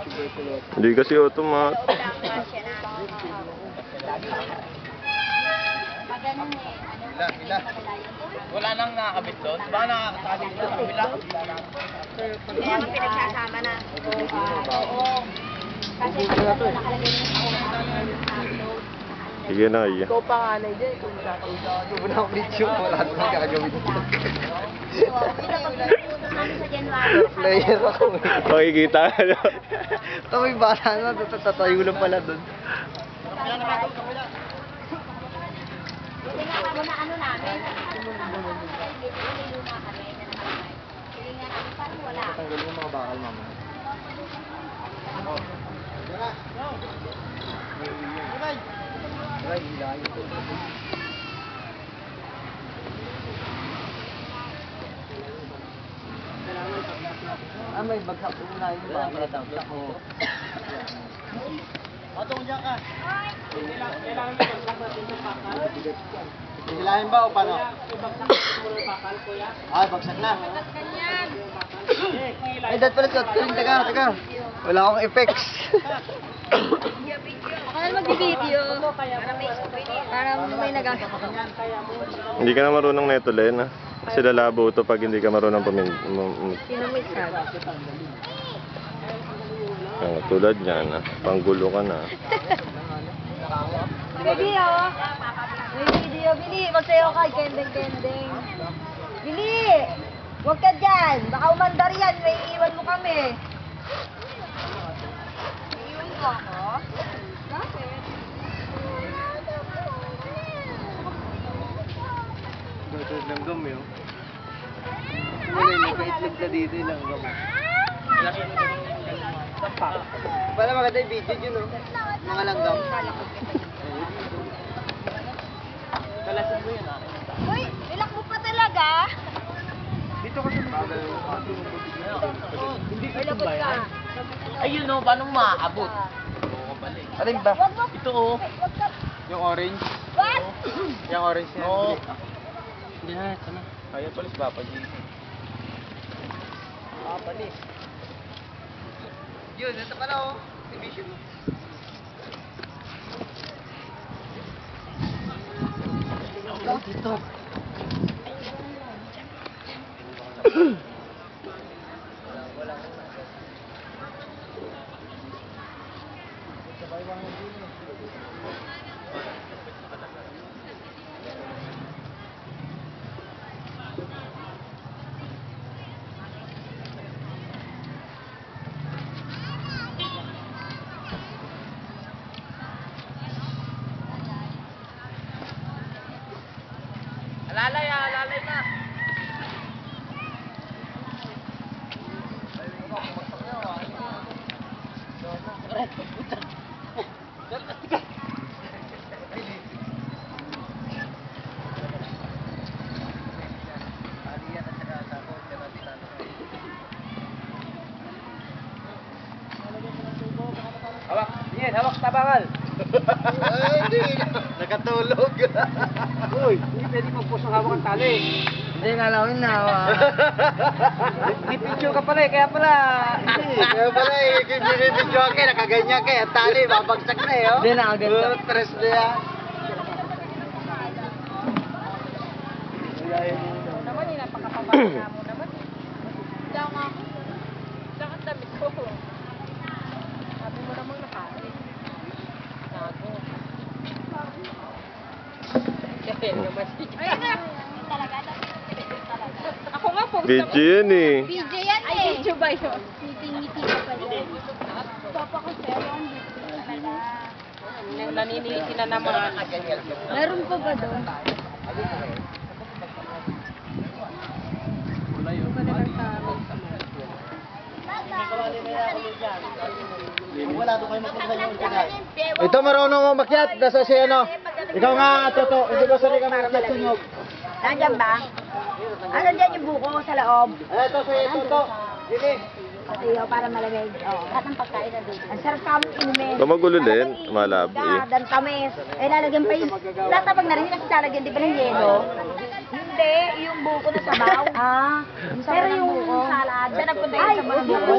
Hindi kasi automat. Wala nang nakakabit doon? Baka nakakatali doon? Kabila? Kaya nga pinagsasama na. Oo. Kasi nakalagay yung Sige na, iya. Ikaw panganay dyan. Ikaw magkakausa. Wala akong video. Wala akong gagawin. sa January. Player ako eh. Makikita ka na. Ito may bata na. Tatayo lang pala doon. Kasi nga kami na ano namin. Nililo na kami. Kasi nga kami parang wala. Tanggalin yung mga bakal mama. Ay, hilahin ko. May bagsak ko na yung bagsak ko. Patong dyan ka. Kailangan mo bagsak natin yung bakal. Hilahin ba o paano? Ay, bagsak na. Ay, dad pala sa turing. Teka. Wala akong effects. Ako na mag-video. Para may nagagawa. Hindi ka na marunong neto, Len, ah. Kasi lalabo to pag hindi ka marunong Sino may sabi? tulad niyan, ah. Panggulo ka na. Video! May video. Bili, magsayo ka. Kendeng. Bili! Huwag ka dyan. Baka umandar yan. May iwan mo kami. Iwan mo ako? Bakit? Ito yung langgam yun. Wala yung nakaitlog na dito yung langgam. Pala maganda yung video yun, no? Mga langgam. Kalasin mo yun, ah. Uy, ilak mo pa talaga? Dito kasi Hindi ko Ilabot ka. Ayun no, paano maaabot? alin ba? Wag mo. Ito oh. Wag ka. Yung orange? What? Yung orange na Oo. yun. Hindi na, ito na. Kaya palis ba pa dito? Palis. Yun, ito pala oh. Division mo. Dito. Alalay na. Hawak, yan, hawak tabangal. Ay, hindi. Nakatulog. Uy, hindi pwede mag-post ng hawak ang tali. Hindi, nalawin na. May picture ka pala eh, kaya pala. Kaya pala eh, binibidyo ka, nakaganyan ka. Ang tali, babagsak na eh. Hindi, nakaganda. Tres na yan. Naman yun, napakapabasa mo naman. Diyan nga. Diyan ang damit ko. Sabi mo namang nakain. Nago. Ayun na. Talaga. Ako nga po. Video yan eh. Video yan eh. Ay, video ba yun? Ngiti-ngiti ka pala. Papa ko sa'yo. Naninisi na naman. Meron pa ba doon? Wala doon kayo magpunta. Ito marunong umakyat. Nasa si ano. Ikaw nga, Toto. Hindi ba sanay kami umakyat sa nyog? Nandiyan ba? Ano dyan yung buko sa loob? Ito si Toto. Dili. Iyo para malamig. Oo. Lahat ng pagkain na doon. Ang sarap kami inumin. Kung magulo din, malabo eh. Dan tamis. Eh, lalagyan pa yung... Lahat na pag narinig kasi lalagyan, di ba ng yelo? Hindi, yung buko na sabaw. Pero yung salad, siya nagpunta yung sabaw ng buko.